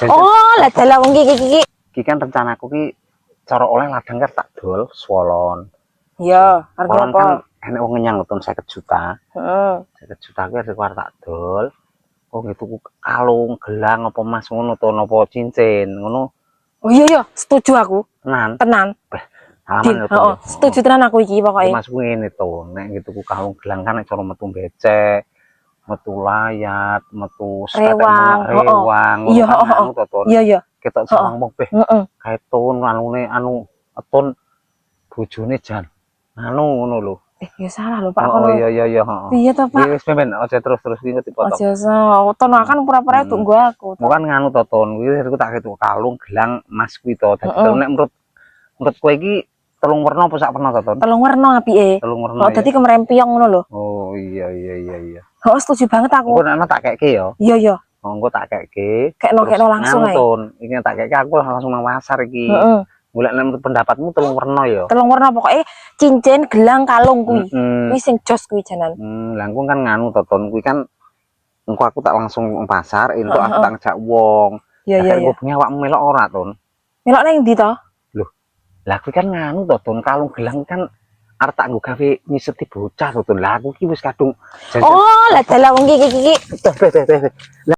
Oh, lah dalah wong iki. Ki kan rencanaku ki cara oleh ladang kan tak dol swolon. Iya, harga Swolon apa? kan enek wong nyang utun 50 juta. Heeh. 50 juta ki arep tak dol. Oh gitu kalung, gelang apa emas ngono to napa cincin ngono. Oh iya, setuju aku. Tenan. Tenan. Halaman lho. Heeh, setuju tenan aku iki pokoke. Mas ngene to, nek gitu kalung gelang kan nek cara metu becek, metu layat, metu rewang, iya, anu to ton. Iya. Ketok sawang mok beh. Heeh. Kaetun anune anu eton bojone jan. Anu ngono lho. Ya salah lho Pak Oh kono. iya heeh. Iya to Pak. Wis ben aja terus iki dipotong. Aja ton kan pura-pura itu gua aku. Bukan nganu to ton, kuwi aku tak ketuk kalung gelang emas kuwi to. Dadi nek menurut kowe iki telung warna apa sak warna to ton? Telung warna apike. Telung warna. Oh dadi kemerempiong ngono lho. Oh iya. Oh setuju banget aku. Engko nek tak kekke ya. Iya. Engko tak kekke. Kekno langsung ae. Iki tak kekke aku langsung nang pasar iki. Heeh. Golek menurut pendapatmu telung warna ya. Telung warna pokoke cincin, gelang, kalung kuwi. Kuwi sing jos kuwi janan. Lah engko kan nganu to ton kuwi kan engko aku tak langsung nang pasar entuk aku tak ngejak wong. Iya. Engko punya awakmu melok ora ton? Melok nang ndi to? Loh. Lah kuwi kan nganu to ton kalung gelang kan arep tak nggo gawe nyiseti bocah to ton. Lah aku ki wis kadung Oh, lah dalah wong iki. Teh.